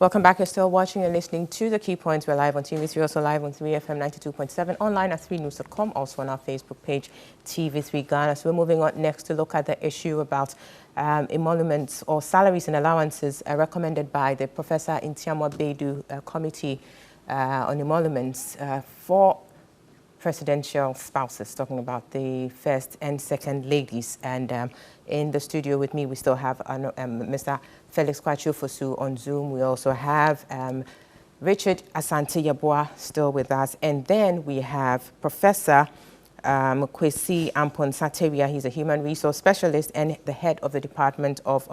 Welcome back. You're still watching and listening to the Keypoints. We're live on TV3, also live on 3FM 92.7, online at 3news.com, also on our Facebook page, TV3 Ghana. So we're moving on next to look at the issue about emoluments or salaries and allowances recommended by the Professor Intiamwa Beidu Committee on Emoluments for presidential spouses, talking about the first and second ladies. And in the studio with me, we still have Mr. Felix Kwachu-Fosu on Zoom. We also have Richard Asante Yabua still with us. And then we have Professor Kwesi Ampon-Sateria. He's a human resource specialist and the head of the Department of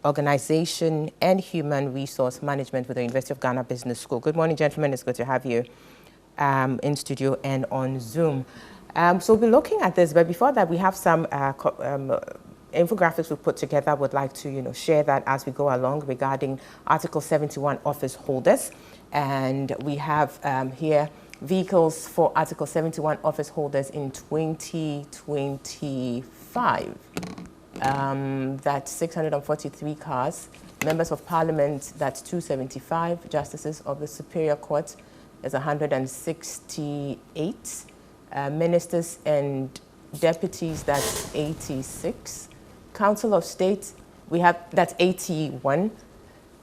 Organization and Human Resource Management with the University of Ghana Business School. Good morning, gentlemen. It's good to have you in studio and on Zoom. So we'll be looking at this, but before that, we have some infographics we put together. Would like to, share that as we go along regarding Article 71 office holders. And we have here vehicles for Article 71 office holders in 2025. That's 643 cars. Members of Parliament, that's 275. Justices of the Superior Court, there's 168. Ministers and deputies, that's 86. Council of State, we have, that's 81.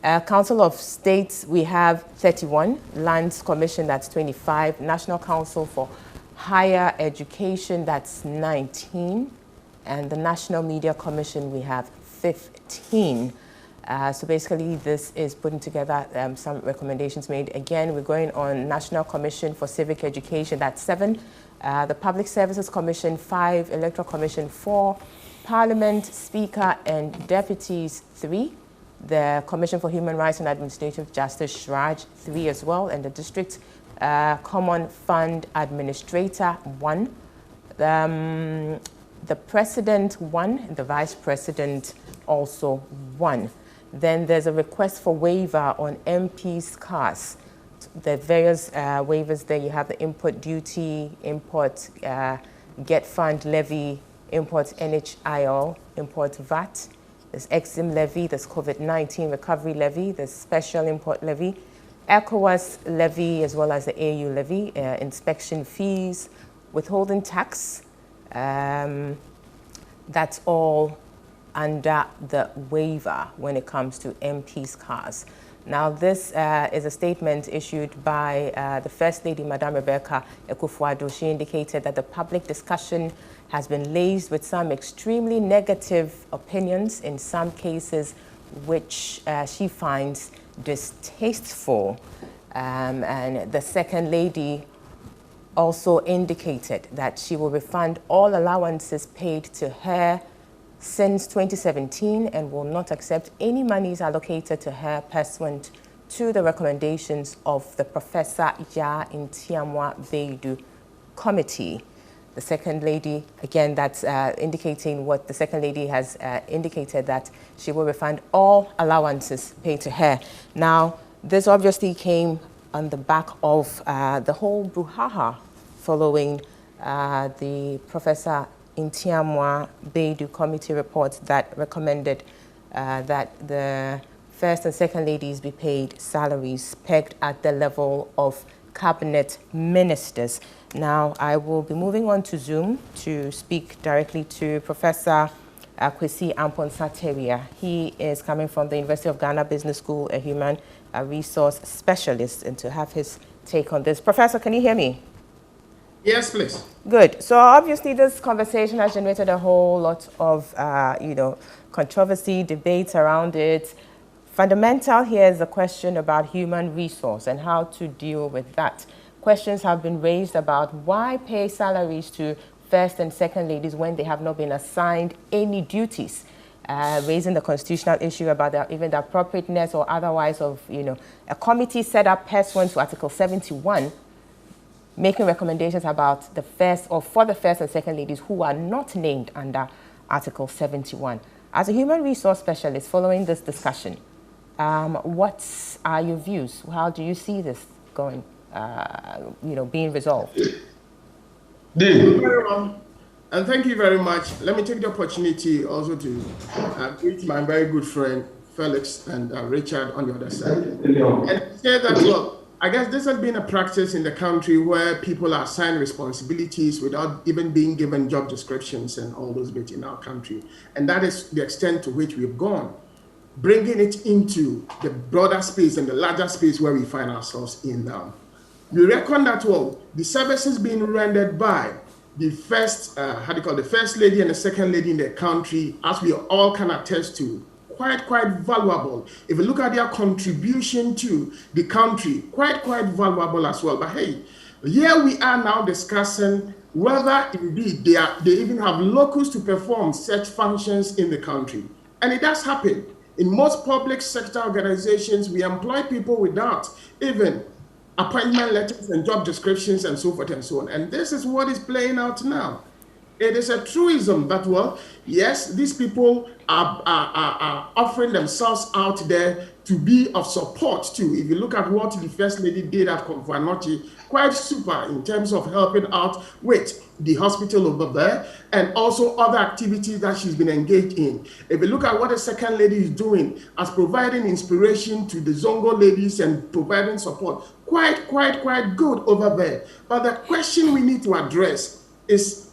Council of States, we have 31. Lands Commission, that's 25. National Council for Higher Education, that's 19. And the National Media Commission, we have 15. So basically, this is putting together some recommendations made. Again, we're going on National Commission for Civic Education, that's 7. The Public Services Commission, 5. Electoral Commission, 4. Parliament, Speaker and Deputies, 3. The Commission for Human Rights and Administrative Justice, SHRAJ, 3 as well. And the District Common Fund Administrator, 1. The President, 1. The Vice President, also 1. Then there's a request for waiver on MPs' cars. The various waivers there, you have the import duty, import get fund levy, import NHIL, import VAT, there's EXIM levy, there's COVID-19 recovery levy, there's special import levy, ECOWAS levy, as well as the AU levy, inspection fees, withholding tax. That's all under the waiver when it comes to MPs' cars. Now, this is a statement issued by the First Lady, Madame Rebecca Ekufuado. She indicated that the public discussion has been laced with some extremely negative opinions, in some cases which she finds distasteful. And the Second Lady also indicated that she will refund all allowances paid to her since 2017 and will not accept any monies allocated to her pursuant to the recommendations of the Professor Intiamwa Beidu Committee. The Second Lady, again, that's indicating what the Second Lady has indicated, that she will refund all allowances paid to her. Now, this obviously came on the back of the whole brouhaha following the Professor Intiamwa Beidu Committee report that recommended that the First and Second Ladies be paid salaries pegged at the level of cabinet ministers. Now, I will be moving on to Zoom to speak directly to Professor Kwesi Ampon-Sateria. He is coming from the University of Ghana Business School, a human resource specialist, and to have his take on this. Professor, can you hear me? Yes, please. Good. So obviously this conversation has generated a whole lot of, controversy, debates around it. Fundamental here is a question about human resource and how to deal with that. Questions have been raised about why pay salaries to First and Second Ladies when they have not been assigned any duties, raising the constitutional issue about even the appropriateness or otherwise of, a committee set up pursuant to Article 71, making recommendations about the first or for the First and Second Ladies who are not named under Article 71. As a human resource specialist, following this discussion, what are your views? How do you see this going, being resolved? Very well. And thank you very much. Let me take the opportunity also to greet my very good friend, Felix and Richard on the other side. And say that, well, I guess this has been a practice in the country where people are assigned responsibilities without even being given job descriptions and all those bits in our country. And that is the extent to which we've gone, bringing it into the broader space and the larger space where we find ourselves in now. We reckon that, well, the services being rendered by the first, the first lady and the second lady in the country, as we all can attest to, quite valuable. If you look at their contribution to the country, quite valuable as well. But hey, here we are now discussing whether indeed they even have locals to perform such functions in the country. And it does happen. In most public sector organizations, we employ people without even appointment letters and job descriptions and so forth and so on. And this is what is playing out now. It is a truism that, well, yes, these people are offering themselves out there to be of support too. If you look at what the First Lady did at Konfuanochi, quite super in terms of helping out with the hospital over there and also other activities that she's been engaged in. If you look at what the Second Lady is doing as providing inspiration to the Zongo ladies and providing support, quite good over there. But the question we need to address is,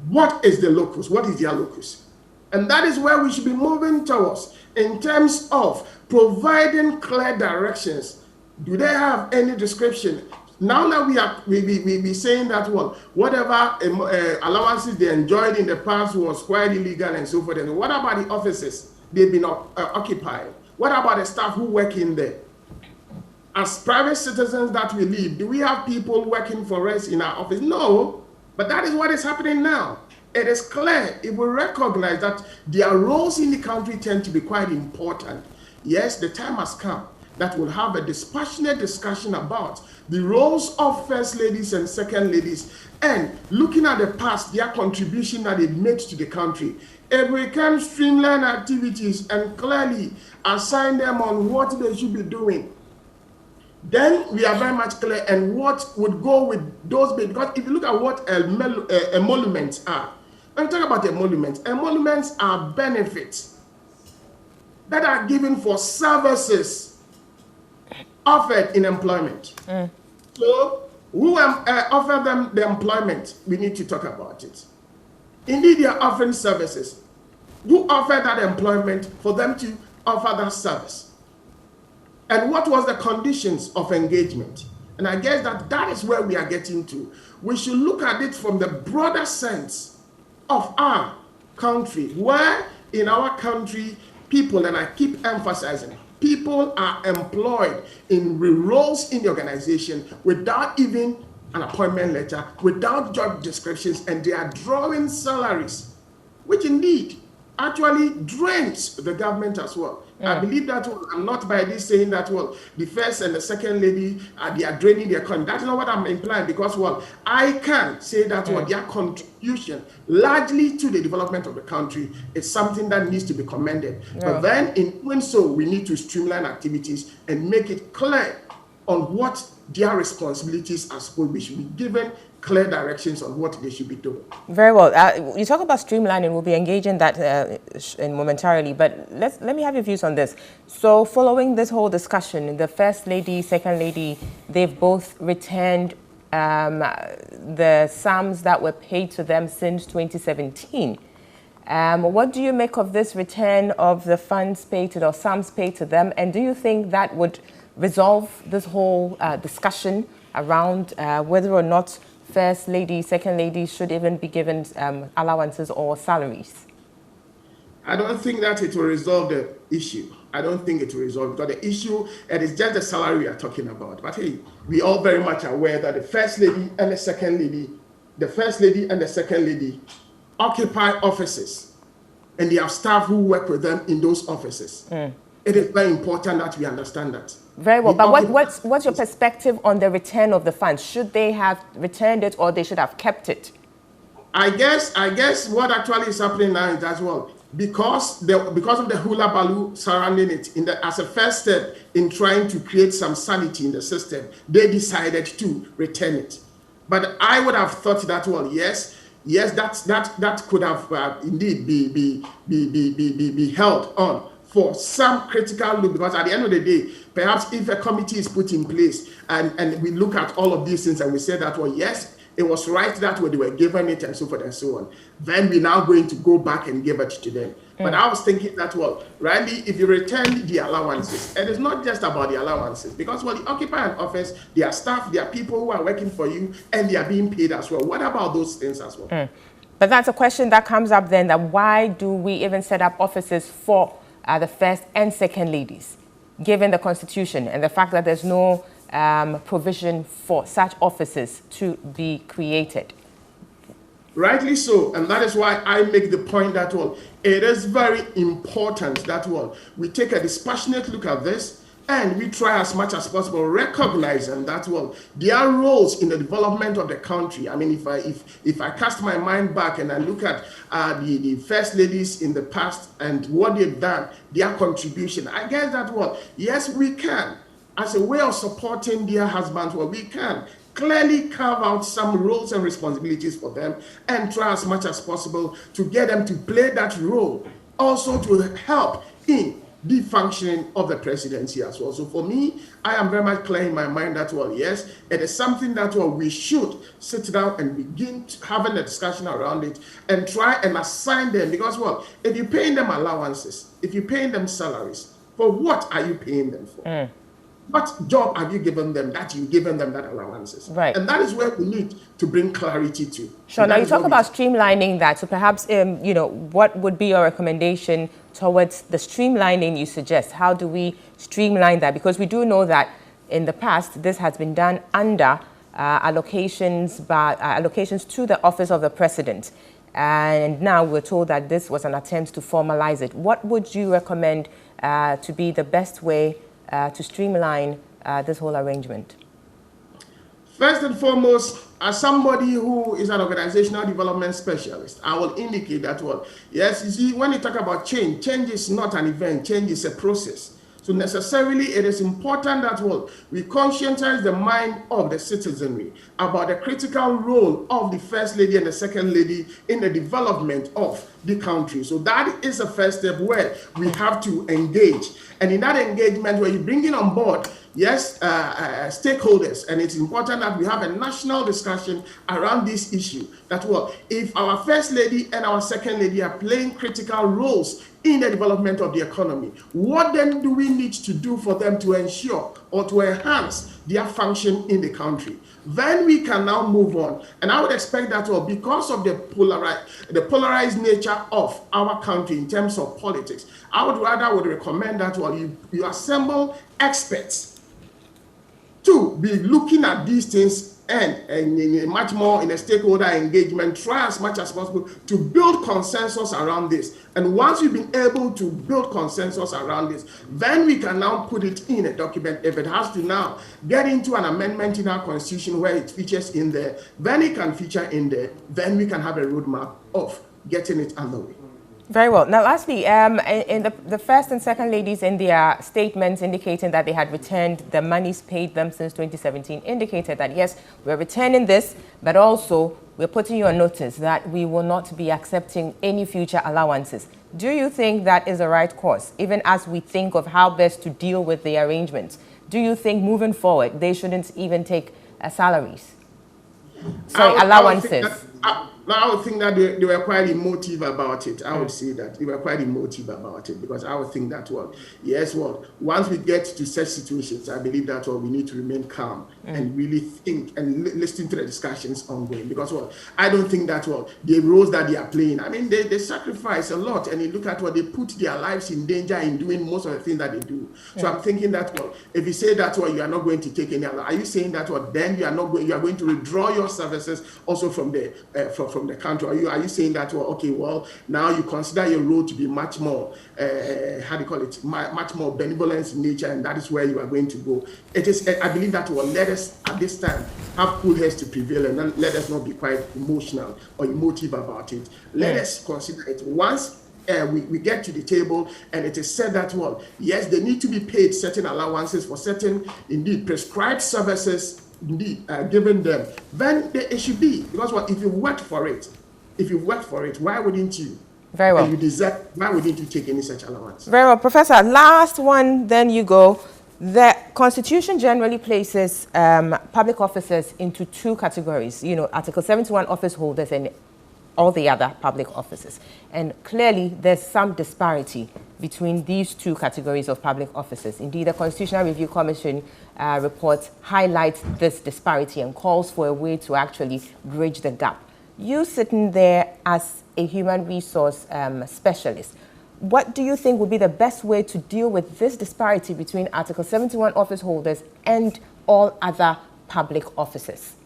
what is the locus? What is their locus? And that is where we should be moving towards in terms of providing clear directions. Do they have any description? Now that we be saying that, well, whatever allowances they enjoyed in the past was quite illegal and so forth. And what about the offices they've been occupied? What about the staff who work in there? As private citizens that we live, do we have people working for us in our office? No. But that is what is happening now. It is clear if we recognize that their roles in the country tend to be quite important. Yes, the time has come that we'll have a dispassionate discussion about the roles of first ladies and second ladies and looking at the past, their contribution that they made to the country. If we can streamline activities and clearly assign them on what they should be doing, then we are very much clear and what would go with those bits. Because if you look at what emoluments are, when we talk about emoluments are benefits that are given for services offered in employment. So who offer them the employment? We need to talk about it. Indeed, they are offering services. Who offer that employment for them to offer that service? And what was the conditions of engagement? And I guess that is where we are getting to. We should look at it from the broader sense of our country, where in our country, people, and I keep emphasizing, people are employed in roles in the organization without even an appointment letter, without job descriptions, and they are drawing salaries, which indeed actually drains the government as well. I believe that I'm not by this saying that, well, the first and the second lady, they are draining their economy. That's not what I'm implying, because, well, I can say that well, their contribution largely to the development of the country is something that needs to be commended. But then in doing so, we need to streamline activities and make it clear on what their responsibilities are supposed to be. Should be given clear directions on what they should be doing. Very well. You talk about streamlining. We'll be engaging that momentarily, but let me have your views on this. So following this whole discussion, the First Lady, Second Lady, they've both returned the sums that were paid to them since 2017. What do you make of this return of the funds paid to, or sums paid to them? And do you think that would resolve this whole discussion around whether or not First Lady, Second Lady should even be given allowances or salaries? I don't think that it will resolve the issue. I don't think it will resolve, because the issue, it is just the salary we are talking about. But hey, we all very much aware that the First Lady and the Second Lady, the First Lady and the Second Lady occupy offices, and they have staff who work with them in those offices. It is very important that we understand that. Very well, but what's your perspective on the return of the funds? Should they have returned it, or they should have kept it? I guess what actually is happening now is as well, because of the hula baloo surrounding it, as a first step in trying to create some sanity in the system, they decided to return it. But I would have thought that, well, yes, that could have indeed be held on for some critical look, because at the end of the day, perhaps if a committee is put in place and we look at all of these things and we say that, well, yes, it was right that way they were given it and so forth and so on, then we're now going to go back and give it to them. But I was thinking that, well, really, if you return the allowances, and it's not just about the allowances, because, well, you occupy an office, there are staff, there are people who are working for you, and they are being paid as well. What about those things as well? But that's a question that comes up then, that why do we even set up offices for the first and second ladies, given the Constitution and the fact that there's no provision for such offices to be created? Rightly so, and that is why I make the point that, well, it is very important that, well, we take a dispassionate look at this and we try as much as possible recognizing that, well, their roles in the development of the country. I mean, if I cast my mind back and I look at the first ladies in the past and what they've done, their contribution, I guess that, well, yes, we can, as a way of supporting their husbands, well, we can clearly carve out some roles and responsibilities for them and try as much as possible to get them to play that role, also to help in the functioning of the presidency as well. So for me, I am very much clear in my mind that, well, yes, it is something that, well, we should sit down and begin having a discussion around it and try and assign them, because, well, if you're paying them allowances, if you're paying them salaries, for what are you paying them for? What job have you given them that you've given them that allowances? Right. And that is where we need to bring clarity to. Sure. Now you talk about streamlining that. So perhaps, you know, what would be your recommendation towards the streamlining you suggest? How do we streamline that? Because we do know that in the past, this has been done under allocations to the office of the president. And now we're told that this was an attempt to formalize it. What would you recommend to be the best way to streamline this whole arrangement? First and foremost, as somebody who is an organizational development specialist, I will indicate that, well, yes, you see, when you talk about change, change is not an event, change is a process. So necessarily, it is important that, well, we conscientize the mind of the citizenry about the critical role of the first lady and the second lady in the development of the country. So that is the first step where we have to engage. And in that engagement, where you bring in on board, yes, stakeholders, and it's important that we have a national discussion around this issue. That, well, if our first lady and our second lady are playing critical roles in the development of the economy, what then do we need to do for them to ensure or to enhance their function in the country? Then we can now move on. And I would expect that, well, because of the polarized nature of our country in terms of politics, I would recommend that, well, you assemble experts to be looking at these things and much more in a stakeholder engagement, try as much as possible to build consensus around this. And once we've been able to build consensus around this, then we can now put it in a document. If it has to now get into an amendment in our constitution where it features in there, then it can feature in there. Then we can have a roadmap of getting it underway. Very well. Now, lastly, in the first and second ladies in their statements indicating that they had returned the monies paid them since 2017 indicated that, yes, we're returning this, but also we're putting you on notice that we will not be accepting any future allowances. Do you think that is the right course, even as we think of how best to deal with the arrangements? Do you think moving forward, they shouldn't even take salaries? Sorry, allowances. I would think that they were quite emotive about it. I would say that they were quite emotive about it, because I would think that, well, yes, well, once we get to such situations, I believe that, well, we need to remain calm and really think and listen to the discussions ongoing. Because, well, I don't think that, well, the roles that they are playing, I mean, they sacrifice a lot, and you look at what they put their lives in danger in doing most of the things that they do. So I'm thinking that, well, if you say that, well, you are not going to take any, are you saying that, well, then you are going to withdraw your services also from the from the country? Are you saying that, well, okay, well, now you consider your role to be much more, much more benevolence in nature, and that is where you are going to go? It is, I believe that, well, let us at this time have cool heads to prevail, and then let us not be quite emotional or emotive about it. Let us consider it. Once we get to the table and it is said that, well, yes, they need to be paid certain allowances for certain, indeed, prescribed services, indeed, given them, then it should be. Because, well, if you worked for it, why wouldn't you Very well. And you deserve, why would you take any such allowance? Very well, Professor. Last one, then you go. The Constitution generally places public officers into two categories. You know, Article 71 office holders and all the other public officers. And clearly, there's some disparity between these two categories of public officers. Indeed, the Constitutional Review Commission report highlights this disparity and calls for a way to actually bridge the gap. You sitting there as a human resource specialist, what do you think would be the best way to deal with this disparity between Article 71 office holders and all other public officers?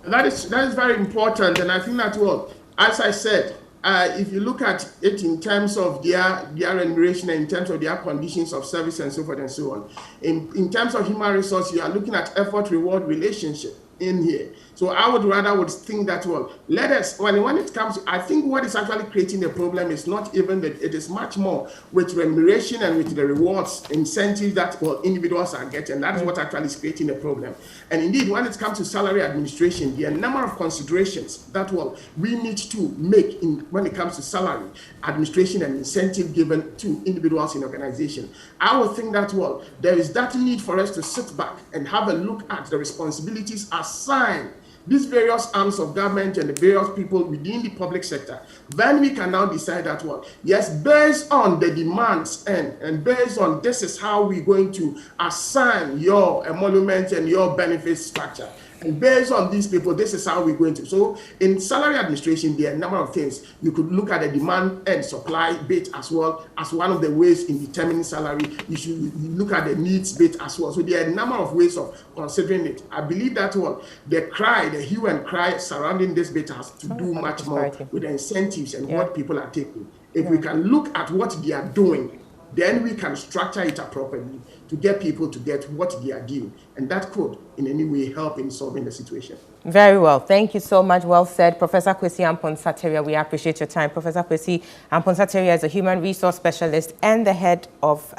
That is very important, and I think that, well, as I said, if you look at it in terms of their remuneration and in terms of their conditions of service and so forth and so on, in terms of human resource, you are looking at effort-reward relationship in here. So I would think that, well, let us, when it comes, I think what is actually creating the problem is not even that, it is much more with remuneration and with the rewards, incentives that, well, individuals are getting. That is what actually is creating the problem. And indeed, when it comes to salary administration, there are a number of considerations that, well, we need to make when it comes to salary administration and incentive given to individuals in organization. I would think that, well, there is that need for us to sit back and have a look at the responsibilities assigned these various arms of government and the various people within the public sector. Then we can now decide that, well, yes, based on the demands and based on this is how we're going to assign your emoluments and your benefits structure. And based on these people, this is how we're going to. So in salary administration, there are a number of things. You could look at the demand and supply bit as well as one of the ways in determining salary. You should look at the needs bit as well. So there are a number of ways of considering it. I believe that, well, the hue and cry surrounding this bit has to do much more with the incentives and what people are taking. If we can look at what they are doing, then we can structure it appropriately to get people to get what they are doing. And that could, in any way, help in solving the situation. Very well. Thank you so much. Well said. Professor Kwesi Amponsah-Terrier, we appreciate your time. Professor Kwesi Amponsah-Terrier is a human resource specialist and the head of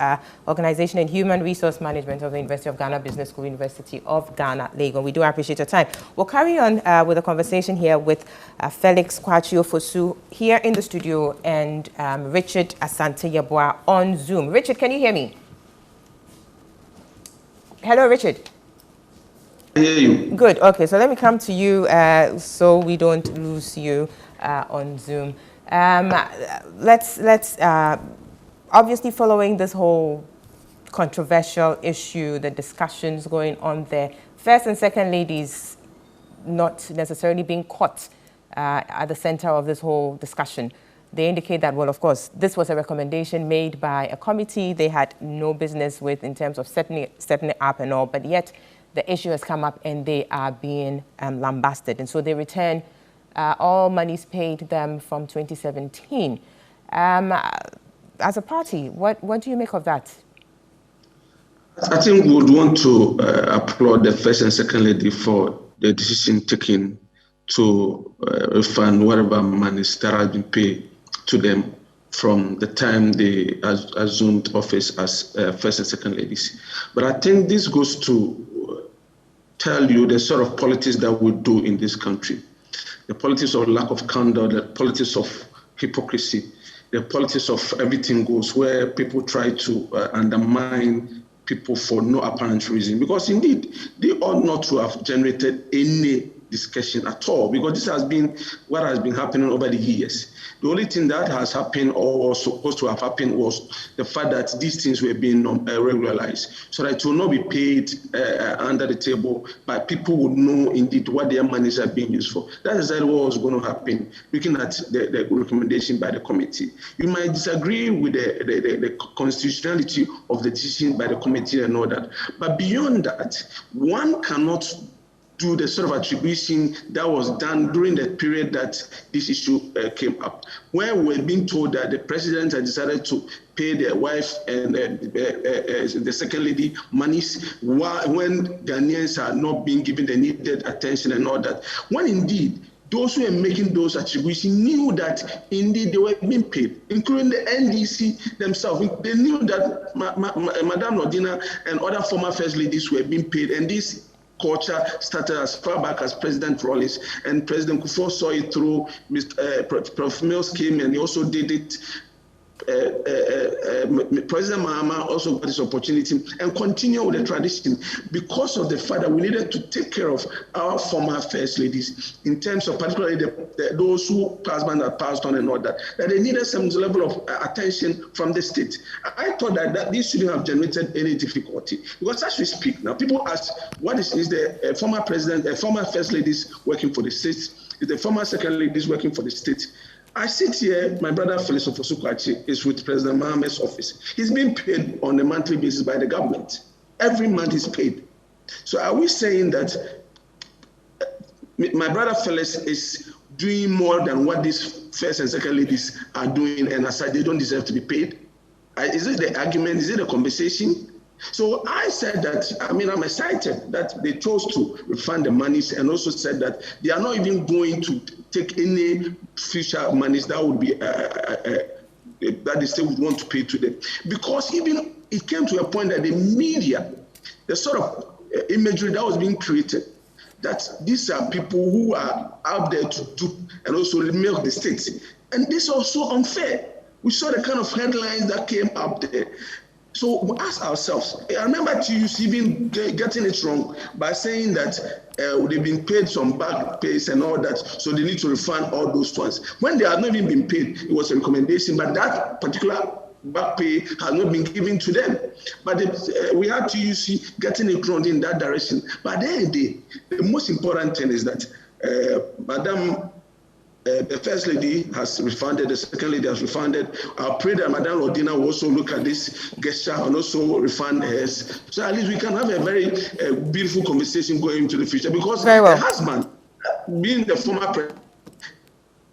Organization and Human Resource Management of the University of Ghana Business School, University of Ghana, Legon. We do appreciate your time. We'll carry on with a conversation here with Felix Kwachio-Fosu here in the studio and Richard Asante-Yeboah on Zoom. Richard, can you hear me? Hello, Richard. I hear you. Good. Okay, so let me come to you so we don't lose you on Zoom. Let's obviously following this whole controversial issue, the discussions going on there, first and second ladies not necessarily being caught at the center of this whole discussion. They indicate that, well, of course, this was a recommendation made by a committee they had no business with in terms of setting it up and all, but yet the issue has come up and they are being lambasted. And so they return all monies paid them from 2017. As a party, what do you make of that? I think we would want to applaud the first and second lady for the decision taken to refund whatever monies that has been paid to them from the time they assumed office as first and second ladies. But I think this goes to tell you the sort of politics that we do in this country. The politics of lack of candor, the politics of hypocrisy, the politics of everything goes, where people try to undermine people for no apparent reason. Because indeed, they ought not to have generated any discussion at all, because this has been what has been happening over the years. The only thing that has happened or was supposed to have happened was the fact that these things were being regularized, so that it will not be paid under the table, but people would know indeed what their monies are being used for. That is exactly what was going to happen, looking at the recommendation by the committee. You might disagree with the constitutionality of the decision by the committee and all that, but beyond that, one cannot do the sort of attribution that was done during the period that this issue came up, where we're being told that the president had decided to pay their wife and the second lady monies when Ghanaians are not being given the needed attention and all that. When indeed, those who are making those attributions knew that indeed they were being paid, including the NDC themselves. They knew that Madame Nordina and other former first ladies were being paid, and this culture started as far back as President Rawlings, and President Kufuor saw it through. Prof. Mills came and he also did it. President Mahama also got this opportunity and continue with the tradition because of the fact that we needed to take care of our former first ladies in terms of particularly those who passed on and all that they needed some level of attention from the state. I thought that this shouldn't have generated any difficulty because as we speak now, people ask, what is the former president, former first ladies working for the state? Is the former second ladies working for the state? I sit here, my brother Felix Ofosukwachi is with President Mahama's office. He's being paid on a monthly basis by the government. Every month he's paid. So are we saying that my brother Felix is doing more than what these first and second ladies are doing and aside they don't deserve to be paid? Is it the argument? Is it the conversation? So I said that, I'm excited that they chose to refund the monies and also said that they are not even going to take any future monies that would be, that the state would want to pay to them. Because even it came to a point that the media, the sort of imagery that was being created, that these are people who are out there to dupe and also milk the state. And this is also unfair. We saw the kind of headlines that came up there. So we ask ourselves, I remember TUC even getting it wrong by saying that they've been paid some back pays and all that, so they need to refund all those ones. When they have not even been paid, it was a recommendation, but that particular back pay has not been given to them. But we had TUC getting it wrong in that direction. But at the end of the day, the most important thing is that Madam the first lady has refunded, the second lady has refunded. I pray that Madam Rodina will also look at this gesture and also refund hers. So at least we can have a very beautiful conversation going into the future because the husband, being the former president,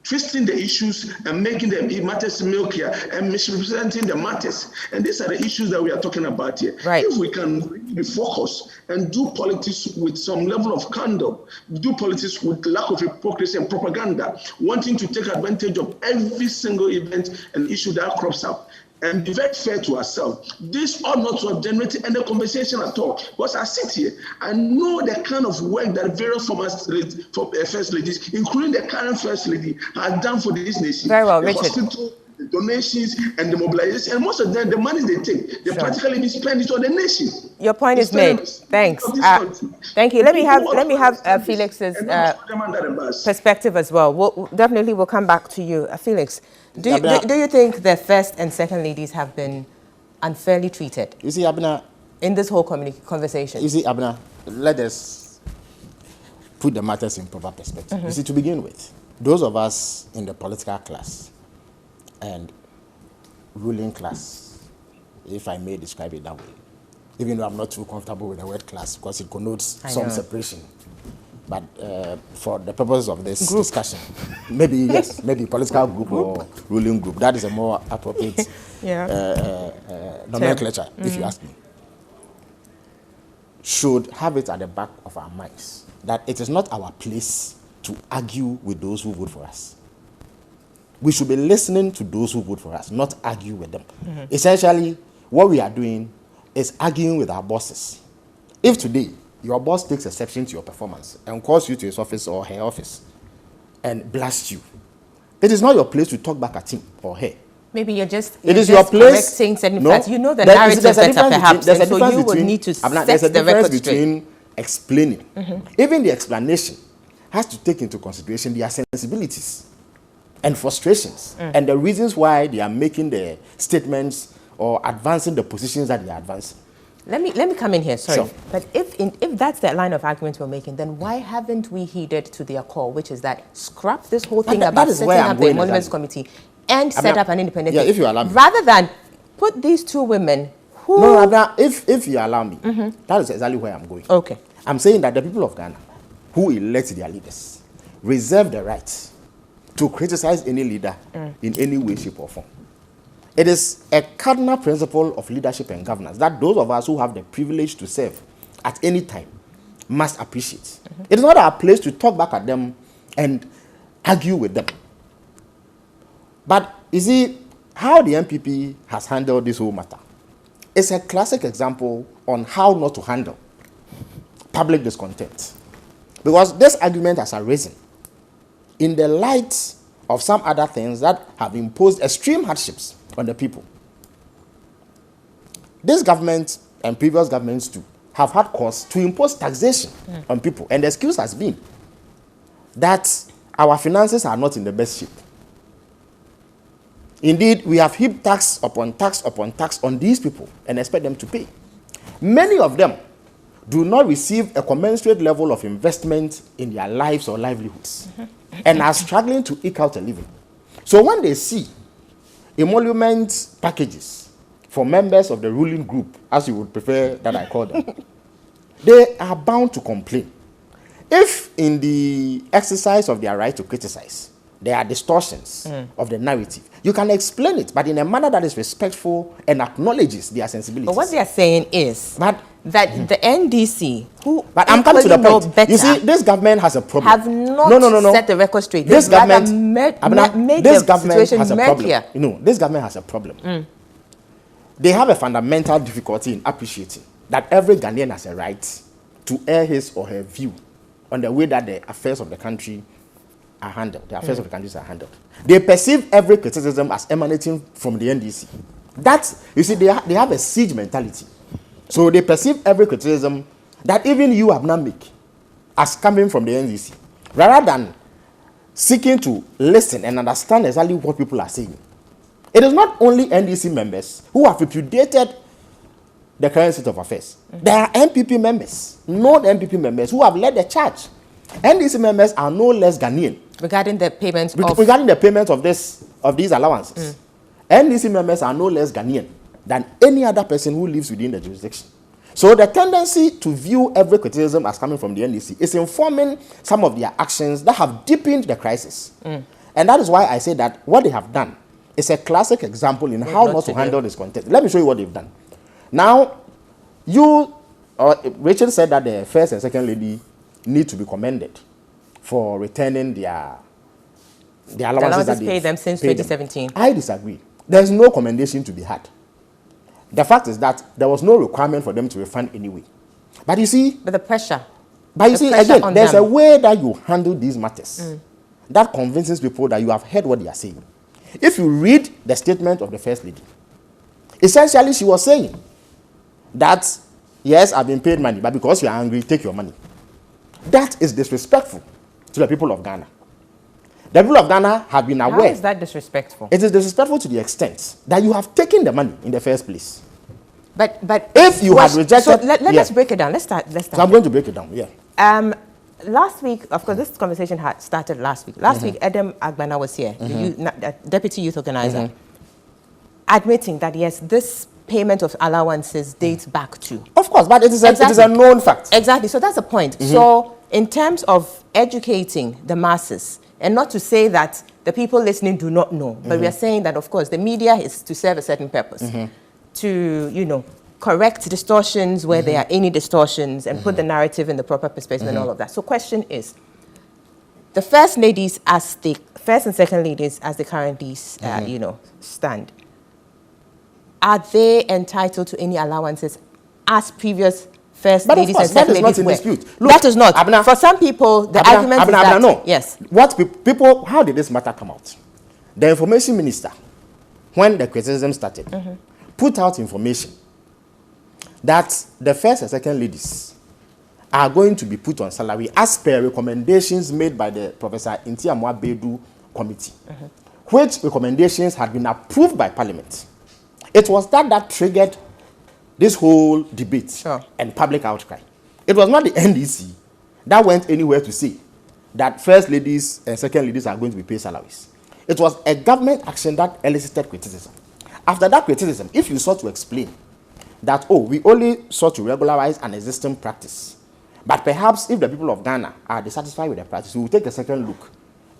twisting the issues and making the matters milkier and misrepresenting the matters. And these are the issues that we are talking about here. Right. If we can really focus and do politics with some level of candor, do politics with lack of hypocrisy and propaganda, wanting to take advantage of every single event and issue that crops up, and be very fair to ourselves, this ought not to have generated any conversation at all. Because I sit here, I know the kind of work that various former first ladies, including the current first lady, have done for this nation. Very well, the Richard. Hospital, the donations, and the mobilization, and most of them, the money they take, they practically be spent it on the nation. Your point is made. Thanks. Thank you. Let me have Felix's perspective as well. We'll definitely come back to you, Felix. Do you think the first and second ladies have been unfairly treated? You see, Abner, in this whole conversation. You see, Abner, let us put the matters in proper perspective. You see, to begin with, those of us in the political class and ruling class, if I may describe it that way, even though I'm not too comfortable with the word class because it connotes some separation. But for the purpose of this discussion, maybe yes, maybe political group or ruling group. That is a more appropriate nomenclature, if you ask me. Should have it at the back of our minds that it is not our place to argue with those who vote for us. We should be listening to those who vote for us, not argue with them. Essentially, what we are doing is arguing with our bosses. If today your boss takes exception to your performance and calls you to his office or her office and blasts you, it is not your place to talk back at him or her. Maybe you're just your place correcting certain facts. You know the narrative better, perhaps, and so you will need to set the record straight. There's a difference between explaining. Even the explanation has to take into consideration their sensibilities and frustrations and the reasons why they are making the statements or advancing the positions that they are advancing. Let me come in here, sorry. Sure. But if that's the line of argument we're making, then why haven't we heeded to their call, which is that scrap this whole thing about setting up the emoluments committee and set up an independent if you allow me. Rather than put these two women who... No, if you allow me, that is exactly where I'm going. Okay. I'm saying that the people of Ghana who elect their leaders reserve the right to criticize any leader in any way, shape, or form. It is a cardinal principle of leadership and governance that those of us who have the privilege to serve at any time must appreciate. It is not our place to talk back at them and argue with them. But you see, how the MPP has handled this whole matter is a classic example on how not to handle public discontent. Because this argument has arisen in the light of some other things that have imposed extreme hardships on the people. This government and previous governments too have had cause to impose taxation on people. And the excuse has been that our finances are not in the best shape. Indeed, we have heaped tax upon tax upon tax on these people and expect them to pay. Many of them do not receive a commensurate level of investment in their lives or livelihoods and are struggling to eke out a living. So when they see emolument packages for members of the ruling group, as you would prefer that I call them, they are bound to complain. If in the exercise of their right to criticize, there are distortions of the narrative, you can explain it, but in a manner that is respectful and acknowledges their sensibilities. But what they are saying is that the NDC, who but I'm coming to the point. Better, you see, this government has a problem. Have not set the record straight. This government, made this the government situation has a murkier. problem. You know, this government has a problem. They have a fundamental difficulty in appreciating that every Ghanaian has a right to air his or her view on the way that the affairs of the country are handled. The affairs of the countries are handled. They perceive every criticism as emanating from the NDC. That, you see, they have a siege mentality. So they perceive every criticism that even you have not make as coming from the NDC, rather than seeking to listen and understand exactly what people are saying. It is not only NDC members who have repudiated the current state of affairs. There are MPP members, non-MPP members, who have led the charge. NDC members are no less Ghanaian. Regarding the payments of these allowances. NDC members are no less Ghanaian than any other person who lives within the jurisdiction. So the tendency to view every criticism as coming from the NDC is informing some of their actions that have deepened the crisis. And that is why I say that what they have done is a classic example in how not to handle this content. Let me show you what they've done. Now, Rachel said that the first and second lady need to be commended for returning their allowances that they paid them since 2017. I disagree. There is no commendation to be had. The fact is that there was no requirement for them to refund anyway. But you see... But the pressure. But you see, again, there's a way that you handle these matters that convinces people that you have heard what they are saying. If you read the statement of the First Lady, essentially she was saying that, yes, I've been paid money, but because you're angry, take your money. That is disrespectful to the people of Ghana. The people of Ghana have been aware. How is that disrespectful? It is disrespectful to the extent that you have taken the money in the first place. But if you had rejected... So let us break it down. Let's start. So I'm going to break it down, yeah. Last week, of course, this conversation had started last week. Last week, Adam Agbana was here, the deputy youth organizer, admitting that, yes, this payment of allowances dates back to... Of course, but it is a known fact. Exactly, so that's the point. So in terms of educating the masses, and not to say that the people listening do not know, but we are saying that, of course, the media is to serve a certain purpose, to, correct distortions where there are any distortions and put the narrative in the proper perspective and all of that. So question is, the first ladies as the first and second ladies as they currently, stand, are they entitled to any allowances as previous first ladies and second ladies were? That is not in dispute. Look, that is not. Abna, for some people, the argument is that... No. Yes. What people, how did this matter come out? The information minister, when the criticism started, put out information that the first and second ladies are going to be put on salary as per recommendations made by the Professor Intiamwa Bedu committee, which recommendations had been approved by Parliament. It was that triggered this whole debate and public outcry. It was not the NDC that went anywhere to say that first ladies and second ladies are going to be paid salaries. It was a government action that elicited criticism. After that criticism, if you sought to explain that, we only sought to regularize an existing practice, but perhaps if the people of Ghana are dissatisfied with the practice, we will take a second look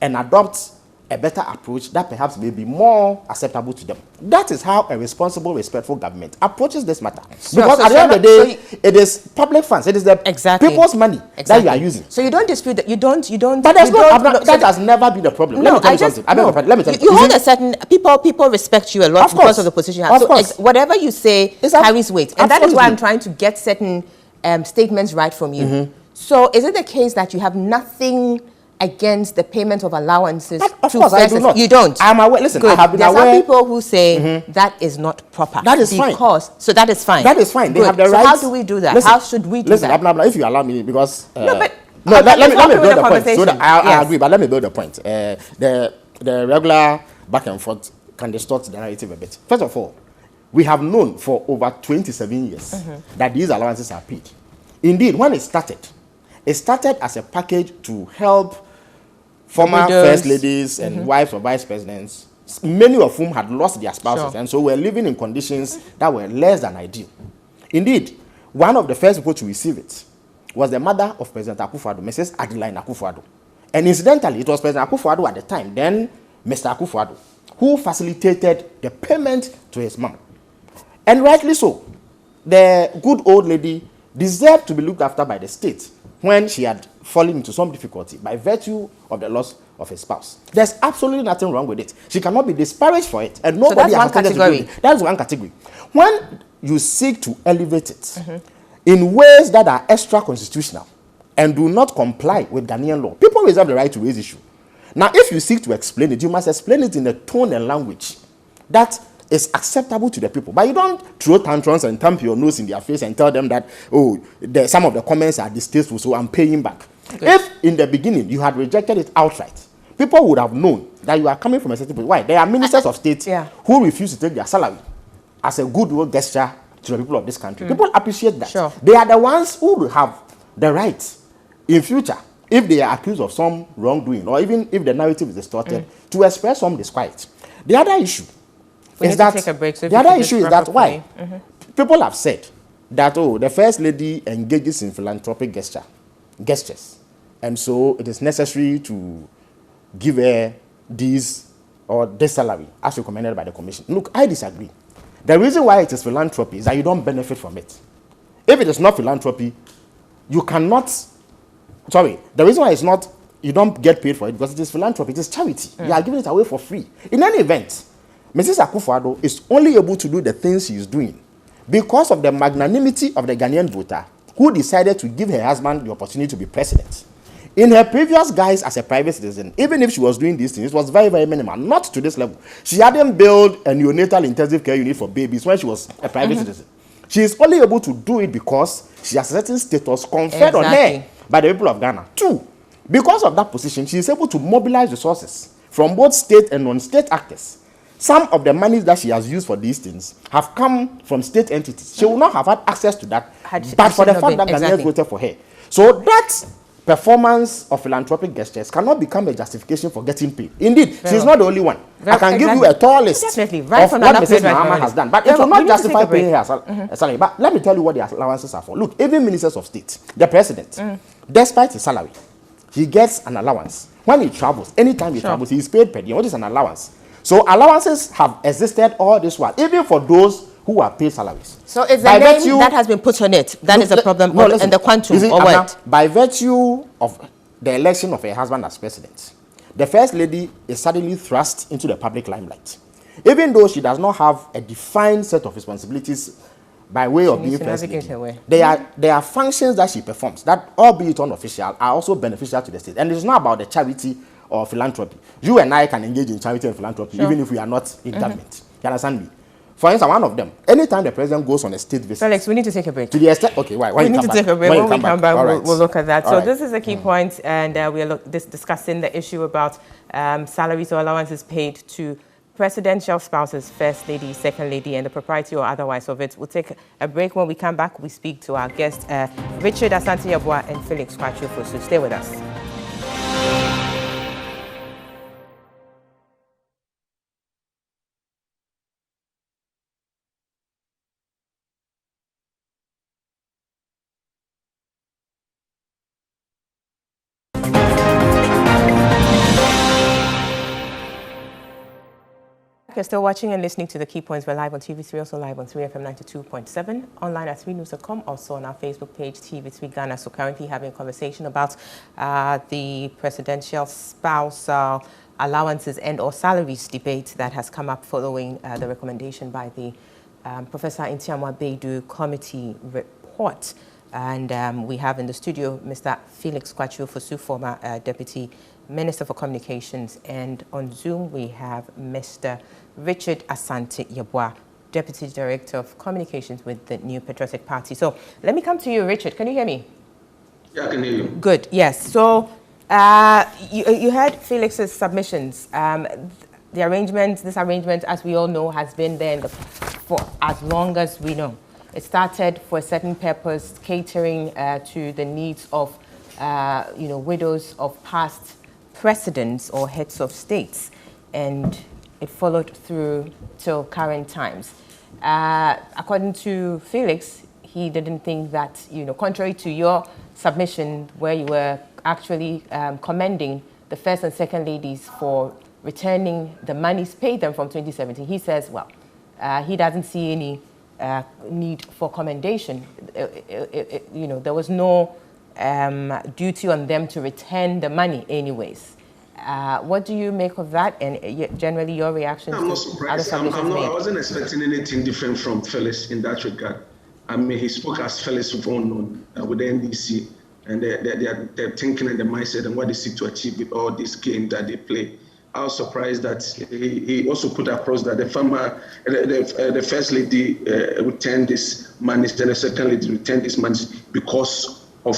and adopt a better approach that perhaps may be more acceptable to them. That is how a responsible, respectful government approaches this matter. Because at the end of the day, it is public funds. It is the people's money that you are using. So you don't dispute that. You don't. But that has never been the problem. No, let me tell you. You hold a certain people respect you a lot because of the position you have. So whatever you say carries weight, and that is why I'm trying to get certain statements right from you. So is it the case that you have nothing against the payment of allowances? Of course, I do not. You don't? I'm aware. Listen, Good. I have been There are aware. some people who say that is not proper. That is fine. So that is fine. That is fine. They Good. have the so right. how do we do that? Listen, how should we do that? Listen, if you allow me, because No, but let me help me with build the the point. So that I conversation. agree, but let me build the point. The regular back and forth can distort the narrative a bit. First of all, we have known for over 27 years that these allowances are paid. Indeed, when it started as a package to help former first ladies and wives of vice presidents, many of whom had lost their spouses, and so were living in conditions that were less than ideal. Indeed, one of the first people to receive it was the mother of President Akufo-Addo, Mrs. Adeline Akufo-Addo. And incidentally, it was President Akufo-Addo at the time, then Mr. Akufo-Addo, who facilitated the payment to his mom. And rightly so. The good old lady deserved to be looked after by the state when she had fallen into some difficulty by virtue of the loss of a spouse. There's absolutely nothing wrong with it. She cannot be disparaged for it. And nobody that's one category. That's one category. When you seek to elevate it in ways that are extra-constitutional and do not comply with Ghanaian law, people reserve the right to raise issue. Now, if you seek to explain it, you must explain it in a tone and language that is acceptable to the people. But you don't throw tantrums and thump your nose in their face and tell them that, some of the comments are distasteful, so I'm paying back. Good. If in the beginning you had rejected it outright, people would have known that you are coming from a certain place. Why? There are ministers of state who refuse to take their salary as a goodwill gesture to the people of this country. People appreciate that. Sure. They are the ones who will have the right in future, if they are accused of some wrongdoing, or even if the narrative is distorted, to express some disquiet. The other issue is that why people have said that the first lady engages in philanthropic gestures, and so it is necessary to give her this salary as recommended by the commission. Look, I disagree. The reason why it is philanthropy is that you don't benefit from it. If it is not philanthropy, you cannot. Sorry, the reason why it's not, you don't get paid for it because it is philanthropy, it is charity. You are giving it away for free. In any event, Mrs. Akufo-Addo is only able to do the things she is doing because of the magnanimity of the Ghanaian voter who decided to give her husband the opportunity to be president. In her previous guise as a private citizen, even if she was doing these things, it was very, very minimal, not to this level. She hadn't built a neonatal intensive care unit for babies when she was a private citizen. She is only able to do it because she has a certain status conferred on her by the people of Ghana. Two, because of that position, she is able to mobilize resources from both state and non-state actors. Some of the monies that she has used for these things have come from state entities. She will not have had access to that, but for the fact that Ghanaians voted for her. So that performance of philanthropic gestures cannot become a justification for getting paid. Indeed, she's not the only one. I can give you a tall list of what Mrs. Mahama has done, but it will not justify paying her salary. But let me tell you what the allowances are for. Look, even ministers of state, the president, despite his salary, he gets an allowance. When he travels, anytime he travels, he is paid per diem. What is an allowance? So allowances have existed all this while, even for those who are paid salaries. So it's the name that has been put on it that is a problem, and the quantum, or what? By virtue of the election of her husband as president, the first lady is suddenly thrust into the public limelight. Even though she does not have a defined set of responsibilities by way of being first lady, there are functions that she performs that, albeit unofficial, are also beneficial to the state. And it's not about the charity or philanthropy. You and I can engage in charity and philanthropy even if we are not in government. You understand me? For instance, one of them, anytime the president goes on a state visit. Felix, we need to take a break. To the extent, okay, why? We need to take a break. When we come back, we'll look at that. So this is a key point, and we are discussing the issue about salaries or allowances paid to presidential spouses, first lady, second lady, and the propriety or otherwise of it. We'll take a break. When we come back, we speak to our guests, Richard Asante-Yeboah and Felix Kwachufo. So stay with us. You're still watching and listening to the Key Points. We're live on TV3, also live on 3FM 92.7, online at 3news.com, also on our Facebook page, TV3 Ghana. So currently having a conversation about the presidential spousal allowances and or salaries debate that has come up following the recommendation by the Professor Intiamwa Baidu committee report. And we have in the studio Mr. Felix Kwachu-Fosu, former Deputy Minister for Communications. And on Zoom, we have Mr. Richard Asante Yeboah, Deputy Director of Communications with the New Patriotic Party. So let me come to you, Richard. Can you hear me? Yeah, I can hear you. Good, yes. So you heard Felix's submissions. This arrangement, as we all know, has been there for as long as we know. It started for a certain purpose, catering to the needs of, widows of past presidents or heads of states, and it followed through till current times. According to Felix, he didn't think that, contrary to your submission where you were actually commending the first and second ladies for returning the monies paid them from 2017, he says, well, he doesn't see any need for commendation. There was no duty on them to return the money anyways. What do you make of that, and generally your reaction I'm not to other surprised. submissions made? I wasn't expecting anything different from Felix in that regard. I mean, he spoke as Felix with with the NDC, and their thinking and the mindset and what they seek to achieve with all these games that they play. I was surprised that he also put across that the first lady returned this money, and the second lady returned this money because of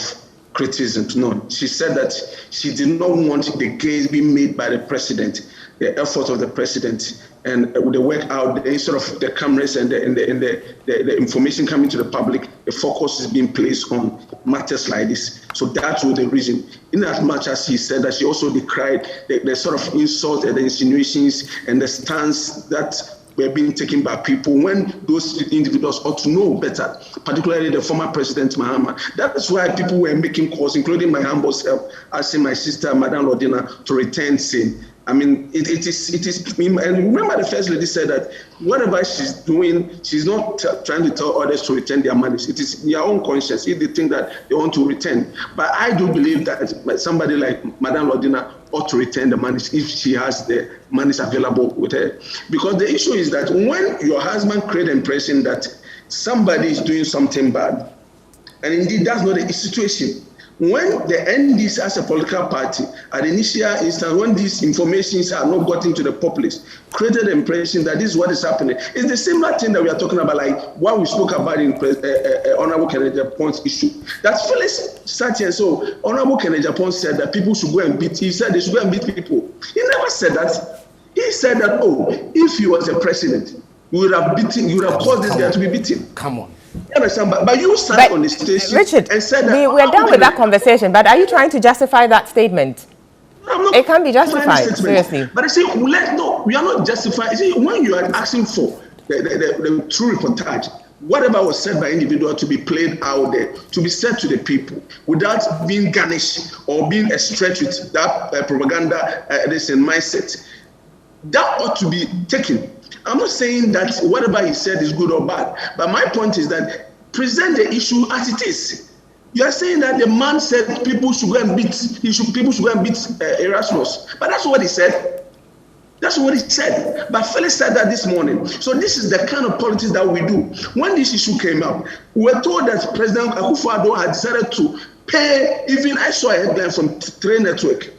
criticism. No, she said that she did not want the gains being made by the president, the effort of the president, and the work out instead of the cameras and the information coming to the public, the focus is being placed on matters like this. So that was the reason. In as much as he said that, she also decried the sort of insult and the insinuations and the stance that were being taken by people when those individuals ought to know better, particularly the former President Mahama. That is why people were making calls, including my humble self, asking my sister, Madam Lordina, to return same. I mean, it is, and remember the first lady said that whatever she's doing, she's not trying to tell others to return their money. It is their own conscience if they think that they want to return. But I do believe that somebody like Madam Lordina ought to return the money if she has the monies available with her. Because the issue is that when your husband creates the impression that somebody is doing something bad, and indeed that's not the situation. When the NDC as a political party, at the initial instance, when these informations are not gotten to the populace, created the impression that this is what is happening. It's the similar thing that we are talking about, like what we spoke about in Honorable Kennedy Japon's issue. That's Felix sat here. So Honorable Kennedy Japon said that people should go and beat. He said they should go and beat people. He never said that. He said that, if he was a president, you would have caused this guy to be beaten. Come on. But you sat on the station, Richard, and said that we're done with that conversation, but are you trying to justify that statement? It can be justified, seriously. But I say, no, we are not justifying. See, when you are asking for the true reportage, whatever was said by individual to be played out there, to be said to the people, without being garnished or being a stretch with that propaganda mindset, that ought to be taken. I'm not saying that whatever he said is good or bad, but my point is that present the issue as it is. You are saying that the man said people should go and beat Erasmus, but that's what he said. That's what he said. But Felix said that this morning. So this is the kind of politics that we do. When this issue came up, we were told that President Akufo-Addo had decided to pay. Even I saw a headline from Trade Network,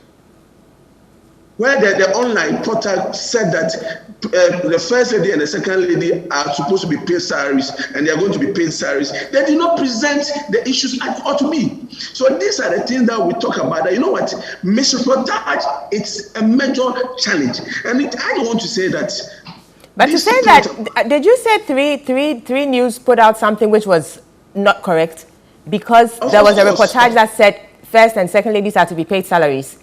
where the online portal said that the first lady and the second lady are supposed to be paid salaries, and they are going to be paid salaries. They did not present the issues as it ought to be. So these are the things that we talk about. That, you know what, misreportage, it's a major challenge, and I don't want to say that. But to say that, did you say three news put out something which was not correct because there was a reportage that said first and second ladies are to be paid salaries?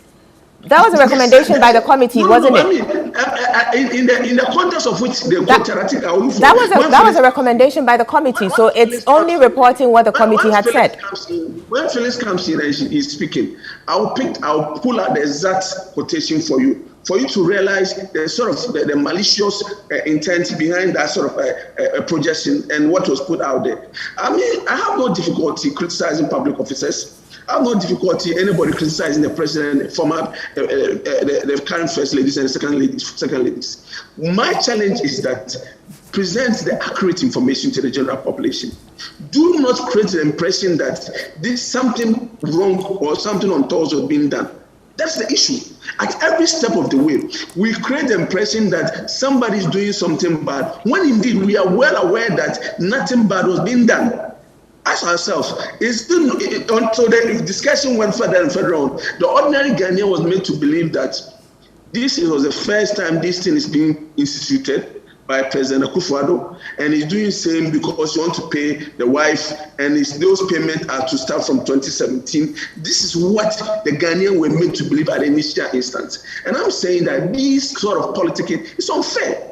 That was a recommendation by the committee, wasn't it? I mean, in the context of which they quoted, I think that was a recommendation by the committee, so it's only reporting what the committee had said. When Felix comes in and is speaking, I'll pull out the exact quotation for you to realize the sort of the malicious intent behind that sort of projection and what was put out there. I mean, I have no difficulty criticizing public officers. I have no difficulty anybody criticizing the president, the former, the current first ladies and second ladies. My challenge is that present the accurate information to the general population. Do not create the impression that there's something wrong or something untoward was being done. That's the issue. At every step of the way, we create the impression that somebody is doing something bad, when indeed we are well aware that nothing bad was being done. Ask ourselves, until the discussion went further and further on, the ordinary Ghanaian was made to believe that this was the first time this thing is being instituted by President Akufo-Addo, and he's doing the same because he wants to pay the wife, and those payments are to start from 2017. This is what the Ghanaians were made to believe at the initial instance. And I'm saying that this sort of politicking is unfair.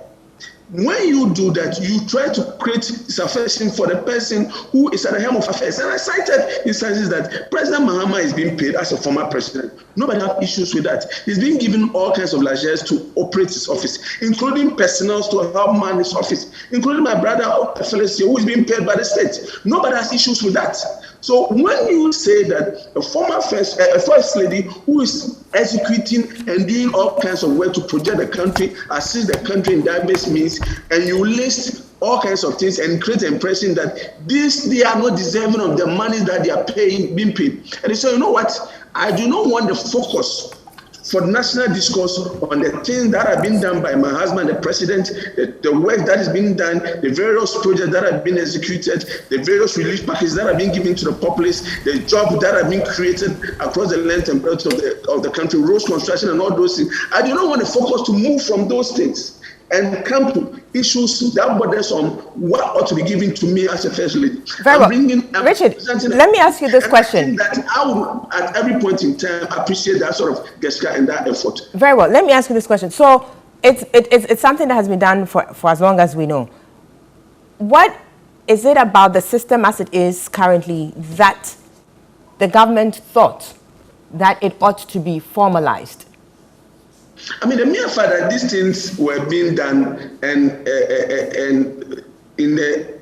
When you do that, you try to create sufficient for the person who is at the helm of affairs. And I cited instances that President Mahama is being paid as a former president. Nobody has issues with that. He's being given all kinds of largesse to operate his office, including personnel to help man his office, including my brother Felicity, who is being paid by the state. Nobody has issues with that. So when you say that a former first lady who is executing and doing all kinds of work to project the country, assist the country in diverse means, and you list all kinds of things and create the impression that they are not deserving of the money that they are being paid. And they say, you know what? I do not want the focus for national discourse on the things that are being done by my husband, the president, the work that is being done, the various projects that have been executed, the various relief packages that are being given to the populace, the jobs that are being created across the length and breadth of the country, roads construction and all those things. I do not want the focus to move from those things and come to issues that borders on what ought to be given to me as a first lady. Very well. Richard, let me ask you this question. That I would, at every point in time, appreciate that sort of gesture and that effort. Very well. Let me ask you this question. So it's something that has been done for as long as we know. What is it about the system as it is currently that the government thought that it ought to be formalized? I mean, the mere fact that these things were being done and in the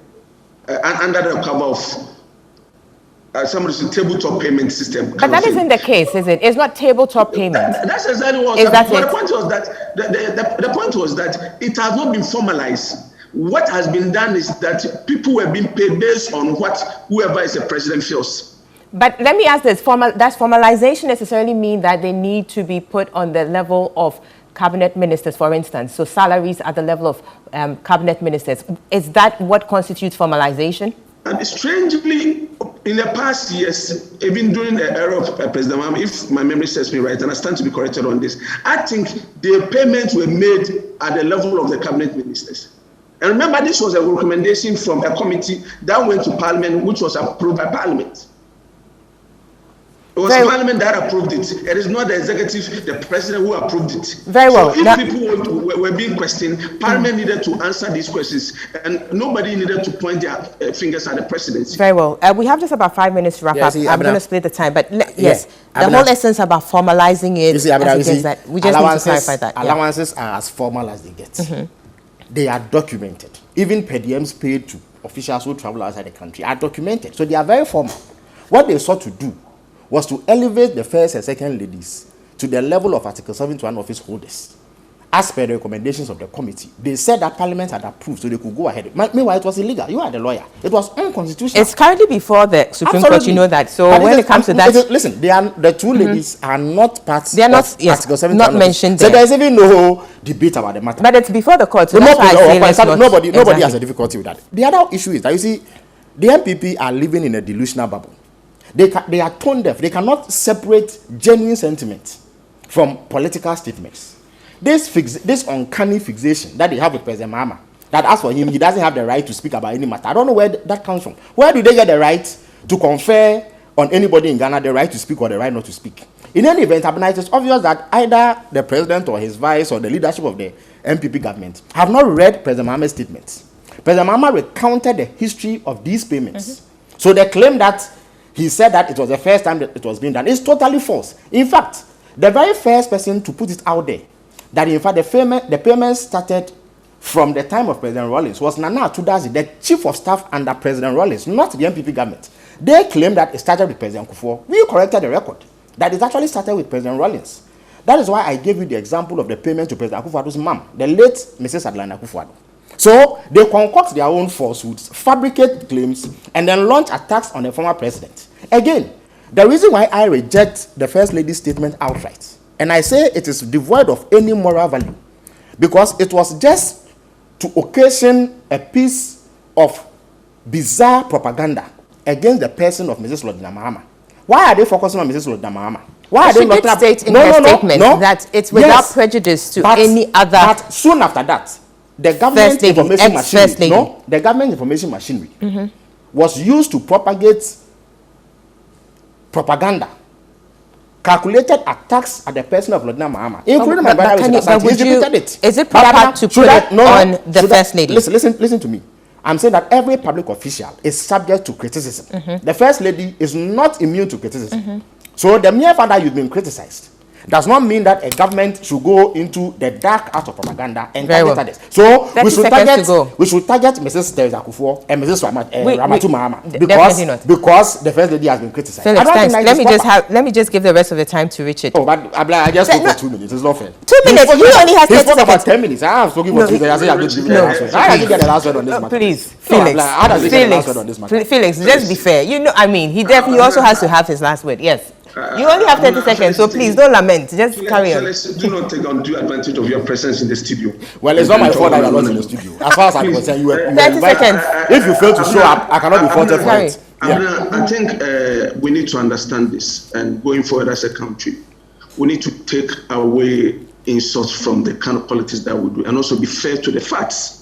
under the cover of somebody's tabletop payment system. But that isn't the case, is it? It's not tabletop payment. That's exactly what. The point was that the point was that it has not been formalized. What has been done is that people were being paid based on what whoever is the president feels. But let me ask this, does formalization necessarily mean that they need to be put on the level of cabinet ministers, for instance? So salaries at the level of cabinet ministers. Is that what constitutes formalization? And strangely, in the past years, even during the era of President Mahama, if my memory serves me right, and I stand to be corrected on this, I think the payments were made at the level of the cabinet ministers. And remember, this was a recommendation from a committee that went to Parliament, which was approved by Parliament. It was Parliament that approved it. It is not the executive, the president who approved it. Very well. So if people were being questioned, Parliament needed to answer these questions, and nobody needed to point their fingers at the presidency. Very well. We have just about 5 minutes to wrap up. I'm going to split the time, but yes, the whole essence about formalizing it. We just need to clarify that. Allowances are as formal as they get. They are documented. Even per diems paid to officials who travel outside the country are documented. So they are very formal. What they sought to do was to elevate the first and second ladies to the level of Article 71 office holders, as per the recommendations of the committee. They said that Parliament had approved, so they could go ahead. Meanwhile, it was illegal. You are the lawyer. It was unconstitutional. It's currently before the Supreme Court, you know that. So but when it comes to that... Listen, the two ladies are not part they are not, of Article 71 not mentioned there. So there's even no debate about the matter. But it's before the court, so nobody has a difficulty with that. The other issue is that, you see, the MPP are living in a delusional bubble. They are tone deaf. They cannot separate genuine sentiment from political statements. This uncanny fixation that they have with President Mahama, that as for him, he doesn't have the right to speak about any matter. I don't know where that comes from. Where do they get the right to confer on anybody in Ghana the right to speak or the right not to speak? In any event, it is obvious that either the president or his vice or the leadership of the MPP government have not read President Mahama's statements. President Mahama recounted the history of these payments. So they claim that he said that it was the first time that it was being done. It's totally false. In fact, the very first person to put it out there, that in fact the payments started from the time of President Rawlings, was Nana Atudazi, the chief of staff under President Rawlings, not the MPP government. They claim that it started with President Kufuor. We corrected the record, that it actually started with President Rawlings. That is why I gave you the example of the payment to President Akufo-Addo's mom, the late Mrs. Adeline Akufo-Addo. So they concoct their own falsehoods, fabricate claims, and then launch attacks on the former president. Again, the reason why I reject the First Lady's statement outright, and I say it is devoid of any moral value, because it was just to occasion a piece of bizarre propaganda against the person of Mrs. Lordina Mahama. Why are they focusing on Mrs. Lordina Mahama? Why are they not state in her statement that it's without prejudice to any other? But soon after that, the government information machinery, the government information machinery was used to propagate propaganda, calculated attacks at the person of Lordina Mahama, including my brother. Is it proper to put it on the First Lady? Listen to me. I'm saying that every public official is subject to criticism. The First Lady is not immune to criticism. So the mere fact that you've been criticized does not mean that a government should go into the dark art of propaganda and target others. So we should target Mrs. Teresa Kufuor and Mrs. Ramatu Mahama because the First Lady has been criticized. Felix, let me just give the rest of the time to Richard. Oh, but I just spoke for 2 minutes. It's not fair. 2 minutes. You only have 30 seconds. He spoke about 10 minutes. I have spoken for 2 minutes. I say I'm going to give you the last word. How does he get the last word on this matter? Please, Felix. How does he get the last word on this matter? Felix, just be fair. You know, I mean, he also has to have his last word. Yes. You only have 30 seconds, so please don't lament. Just carry on. Do not take undue advantage of your presence in the studio. Well, it's not my fault that you're not in the studio. As far as I'm concerned, you were 30 seconds. If you fail to show up, I cannot be faulted for it. I think we need to understand this, and going forward as a country, we need to take away insults from the kind of politics that we do, and also be fair to the facts.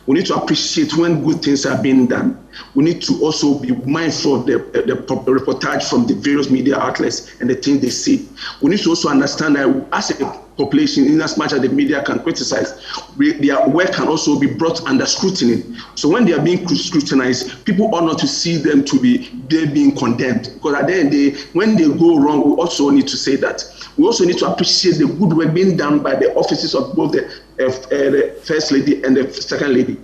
We need to appreciate when good things are being done. We need to also be mindful of the reportage from the various media outlets and the things they say. We need to also understand that as a population, in as much as the media can criticize, their work can also be brought under scrutiny. So when they are being scrutinized, people ought not to see them to be being condemned. Because at the end of the day, when they go wrong, we also need to say that. We also need to appreciate the good work being done by the offices of both the First Lady and the Second Lady.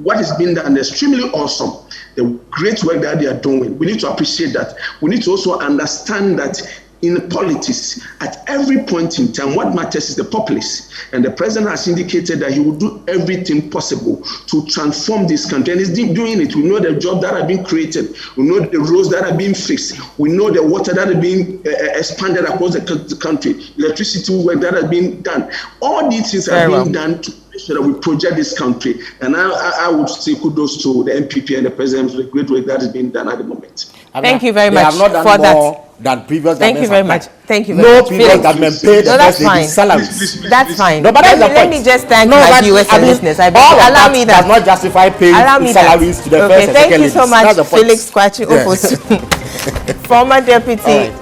What is being done is extremely awesome. The great work that they are doing. We need to appreciate that. We need to also understand that in politics, at every point in time, what matters is the populace. And the president has indicated that he will do everything possible to transform this country. And he's doing it. We know the jobs that are being created. We know the roads that are being fixed. We know the water that is being expanded across the country. Electricity work that has been done. All these things are being done to make sure that we project this country. And I would say kudos to the MPP and the president for the great work that is being done at the moment. Thank you very much for that. Than previous Thank you very much. Thank you very much. No previous government paid the First Lady's salaries. That's fine. No, but let me just thank my viewers and listeners. Allow me that. Does not justify paying salaries to the First and Second Thank you so much, Felix Kwachi Ofosu, former Deputy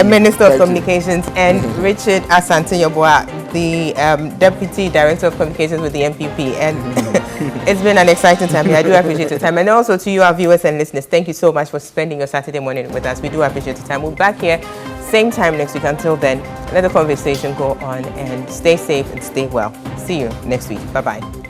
Minister of Communications, and Richard Asante-Yeboah, the Deputy Director of Communications with the MPP. And it's been an exciting time here. I do appreciate your time. And also to you, our viewers and listeners, thank you so much for spending your Saturday morning with us. We do appreciate your time. We'll be back here same time next week. Until then, let the conversation go on and stay safe and stay well. See you next week. Bye-bye.